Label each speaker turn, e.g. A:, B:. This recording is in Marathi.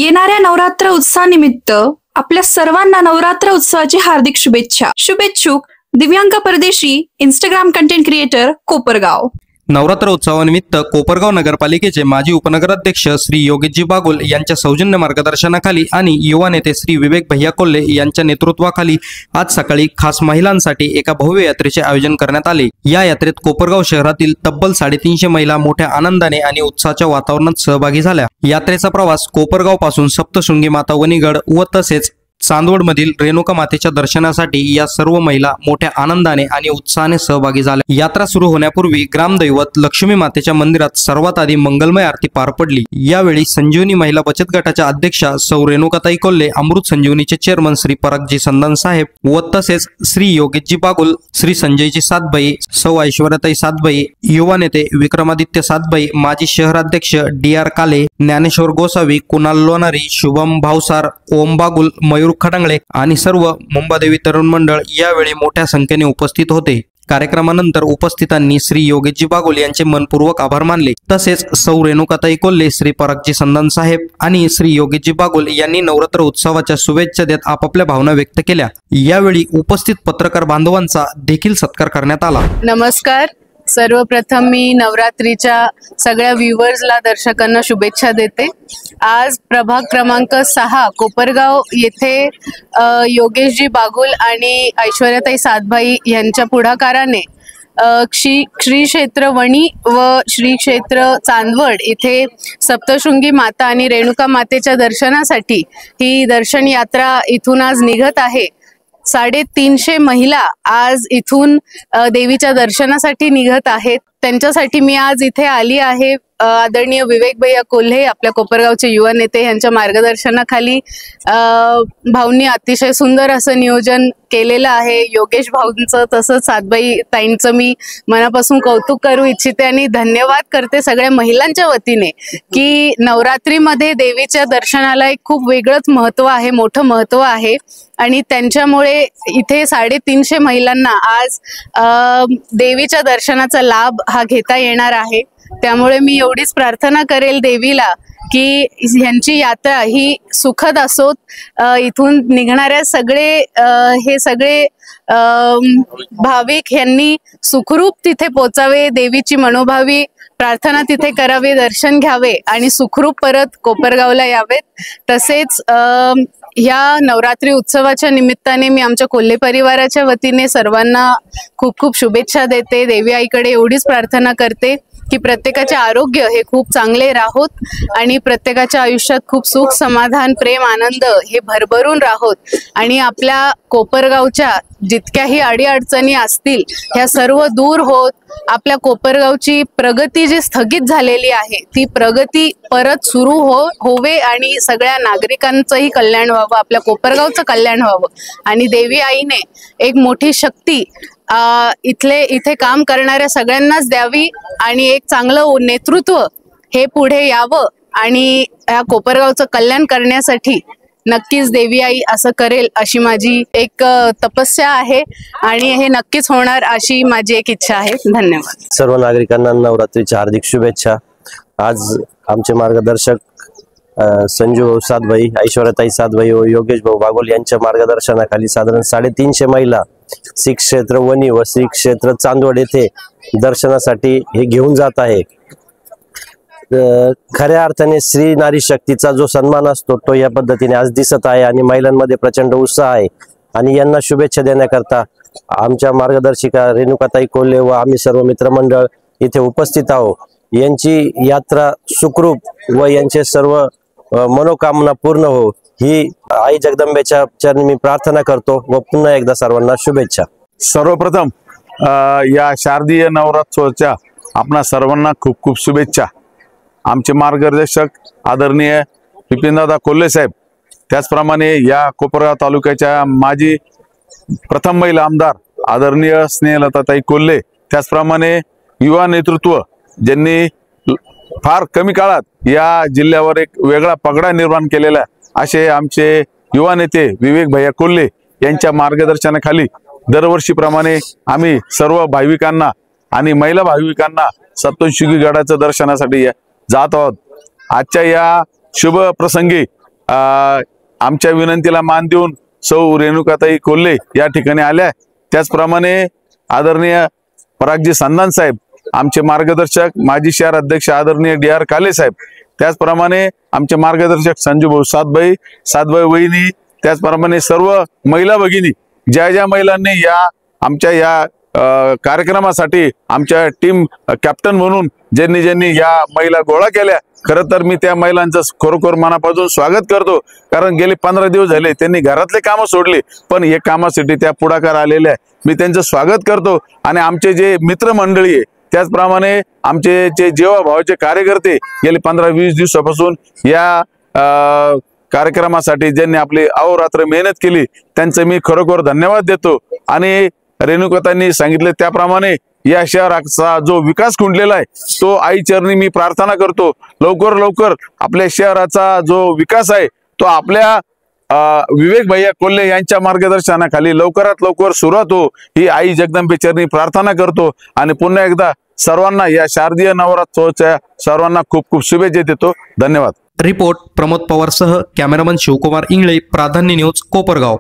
A: येणाऱ्या नवरात्र उत्सवानिमित्त आपल्या सर्वांना नवरात्र उत्सवाची हार्दिक शुभेच्छा। शुभेच्छुक दिव्यांग परदेशी, Instagram content creator, Kopargaon.
B: Navratra उत्सवानिमित्त कोपरगाव नगरपालिकेचे माजी उपनगराध्यक्ष श्री योगेशजी बागुल यांच्या सौजन्य मार्गदर्शनाखाली आणि युवा नेते श्री विवेक भैया कोल्हे यांच्या नेतृत्वाखाली आज सकाळी खास महिलांसाठी एका भव्य यात्रेचे आयोजन करण्यात आले। या यात्रेत कोपरगाव शहरातील तब्बल 350 महिला मोठ्या आनंदाने आणि उत्साहाच्या वातावरणात सहभागी झाल्या। यात्रेचा प्रवास कोपरगाव पासून सप्तशृंगी माता वनीगड व तसेच चांदवडमधील रेणुका मातेच्या दर्शनासाठी या सर्व महिला मोठ्या आनंदाने आणि उत्साहाने सहभागी झाल्या। यात्रा सुरू होण्यापूर्वी ग्रामदैवत लक्ष्मी मातेच्या मंदिरात सर्वात आधी मंगलमय आरती पार पडली। यावेळी संजीवनी महिला बचत गटाच्या अध्यक्षा सौ रेणुकाताई कोल्हे, अमृत संजीवनीचे चेअरमन श्री परागजी संदन साहेब व तसेच श्री योगेशजी बागुल, श्री संजयजी सातबाई, सौ ऐश्वर्याताई सातबाई, युवा नेते विक्रमादित्य सातबाई, माजी शहराध्यक्ष DR काले, ज्ञानेश्वर गोसावी, कुणाल लोणारी, शुभम भावसार, ओम बागुल, मयूर खडंगळे आणि सर्व मुंबादेवी तरुण मंडळ यावेळी मोठ्या संख्येने उपस्थित होते। कार्यक्रमानंतर उपस्थितांनी श्री योगेशजी बागुल यांचे मनपूर्वक आभार मानले। तसेच सौ रेणुकाताई कोल्हे, श्री परागजी संदन साहेब आणि श्री योगेशजी बागुल यांनी नवरात्र उत्सवाच्या शुभेच्छा देत आपापल्या भावना व्यक्त केल्या। यावेळी उपस्थित पत्रकार बांधवांचा देखील सत्कार करण्यात आला।
C: नमस्कार। सर्वप्रथम मी नवरात्रीच्या सगळ्या व्ह्यूअर्सला, दर्शकांना शुभेच्छा देते। आज प्रभाग क्रमांक 6 कोपरगाव येथे योगेशजी बागुल आणि ऐश्वर्याताई सातबाई यांच्या पुढाकाराने श्री क्षेत्र वणी व श्री क्षेत्र चांदवड इथे सप्तशृंगी माता आणि रेणुका मातेच्या दर्शनासाठी ही दर्शन यात्रा इथून आज निघत आहे। 350 महिला आज इथून देवीच्या दर्शनासाठी निघत आहेत। त्यांच्यासाठी मी आज इथे आली आहे। आदरणीय विवेक भैया कोल्हे, आपल्या कोपरगावचे युवा नेते, यांच्या मार्गदर्शनाखाली भाऊंनी अतिशय सुंदर असं नियोजन केलेलं आहे। योगेश भाऊंचं तसंच सातबाई ताईंचं मी मनापासून कौतुक करू इच्छिते आणि धन्यवाद करते सगळ्या महिलांच्या वतीने की नवरात्रीमध्ये देवीच्या दर्शनाला एक खूप वेगळंच महत्त्व आहे, मोठं महत्त्व आहे आणि त्यांच्यामुळे इथे 350 महिलांना आज देवीच्या दर्शनाचा लाभ हा घेता येणार आहे। त्यामुळे मी एवढीच प्रार्थना करेल देवीला की ह्यांची यात्रा ही सुखद असोत। इथून निघणाऱ्या सगळे भाविक यांनी सुखरूप तिथे पोचावे, देवीची मनोभावी प्रार्थना तिथे करावी, दर्शन घ्यावे आणि सुखरूप परत कोपरगावला यावेत। तसेच या नवरात्री उत्सवाच्या निमित्ताने मी आमच्या कोल्हे परिवाराच्या वतीने सर्वांना खूप खूप शुभेच्छा देते। देवी आईकडे एवढीच प्रार्थना करते की प्रत्येकाचे आरोग्य हे खूप चांगले राहोत आणि प्रत्येकाच्या आयुष्यात खूप सुख, समाधान, प्रेम, आनंद हे भरभरून राहोत आणि आपल्या कोपरगावच्या जितक्याही अडीअडचणी असतील ह्या सर्व दूर होत आपल्या कोपरगावची प्रगती जी स्थगित झालेली आहे ती प्रगती परत सुरू होवे आणि सगळ्या नागरिकांचंही कल्याण व्हावं, आपल्या कोपरगावचं कल्याण व्हावं आणि देवी आईने एक मोठी शक्ती इथे काम करणाऱ्या सगळ्यांनाच द्यावी आणि एक चांगलं नेतृत्व हे पुढे यावं आणि या कोपरगावचं कल्याण करण्यासाठी नक्कीच देवी आई असं करेल अशी माझी एक तपस्या आहे आणि हे नक्कीच होणार अशी माझी एक इच्छा आहे। धन्यवाद।
D: सर्व नागरिकांना नवरात्रीच्या हार्दिक शुभेच्छा। आज आमचे मार्गदर्शक संजू सातबाई, ऐश्वर्याताई सातबाई व योगेश भाऊ बागुल यांच्या मार्गदर्शनाखाली साधारण 350 महिला श्री क्षेत्र वणी व श्री क्षेत्र चांदवड येथे दर्शनासाठी हे घेऊन जात आहे। खऱ्या अर्थाने स्त्री नारी शक्तीचा जो सन्मान असतो तो या पद्धतीने आज दिसत आहे आणि महिलांमध्ये प्रचंड उत्साह आहे आणि यांना शुभेच्छा देण्याकरता आमच्या मार्गदर्शिका रेणुकाताई कोल्हे व आम्ही सर्व मित्रमंडळ इथे उपस्थित आहोत। यांची यात्रा सुखरूप व यांचे सर्व मनोकामना पूर्ण हो ही आई जगदंबेच्या चरणी मी प्रार्थना करतो व पुन्हा एकदा सर्वांना शुभेच्छा।
E: सर्वप्रथम या शारदीय नवरात्रोत्सवाच्या आपणा सर्वांना खूप खूप शुभेच्छा। आमचे मार्गदर्शक आदरणीय विपिनदादा कोल्हे साहेब, त्याचप्रमाणे या कोपरगाव तालुक्याच्या माजी प्रथम महिला आमदार आदरणीय स्नेहलताताई कोल्हे, त्याचप्रमाणे युवा नेतृत्व ज्यांनी फार कमी काळात या जिल्ह्यावर एक वेगळा पगडा निर्माण केलेला असे आमचे युवा नेते विवेक भैया कोल्हे यांच्या मार्गदर्शनाखाली दरवर्षीप्रमाणे आम्ही सर्व भाविकांना आणि महिला भाविकांना सप्तशृंगी गडाच्या दर्शनासाठी जात आहोत। आजच्या या शुभ प्रसंगी आमच्या विनंतीला मान देऊन सौ रेणुकाताई कोल्हे या ठिकाणी आल्या। त्याचप्रमाणे आदरणीय परागजी संधान साहेब, आमचे मार्गदर्शक माजी शहर अध्यक्ष आदरणीय DR काले साहेब, त्याचप्रमाणे आमचे मार्गदर्शक संजू भाऊ सातबाई वहिनी, त्याचप्रमाणे सर्व महिला भगिनी, ज्या ज्या महिलांनी आमच्या या कार्यक्रमासाठी आमच्या टीम कॅप्टन म्हणून ज्यांनी या महिला गोळा केल्या, खरं तर मी त्या महिलांचं खरोखर मनापासून स्वागत करतो। कारण गेले 15 दिवस झाले त्यांनी घरातले कामं सोडली, पण हे कामासाठी त्या पुढाकार आलेल्या आहे। मी त्यांचं स्वागत करतो। आणि आमचे जे मित्रमंडळी आहे, त्याचप्रमाणे आमचे जे जीवाभावाचे कार्यकर्ते गेले 15-20 दिवसापासून या कार्यक्रमासाठी ज्यांनी आपली अहोरात्र मेहनत केली, त्यांचं मी खरोखर धन्यवाद देतो। आणि रेणुकाताईंनी सांगितले त्याप्रमाणे या शहराचा जो विकास खुंटलेला आहे तो आई चरणी मी प्रार्थना करतो, लवकर आपल्या शहराचा जो विकास आहे तो आपल्या विवेक भैया कोल्हे यांच्या मार्गदर्शनाखाली लवकरात लवकर सुरुवात हो, ही आई जगदंबे चरणी प्रार्थना करतो। आणि पुन्हा एकदा सर्वांना या शारदीय नवरात्रोत्सवाच्या सर्वांना खूप खूप शुभेच्छा देतो। धन्यवाद।
B: रिपोर्ट प्रमोद पवारसह कॅमेरामन शिवकुमार इंगळे, प्राधान्य न्यूज, कोपरगाव।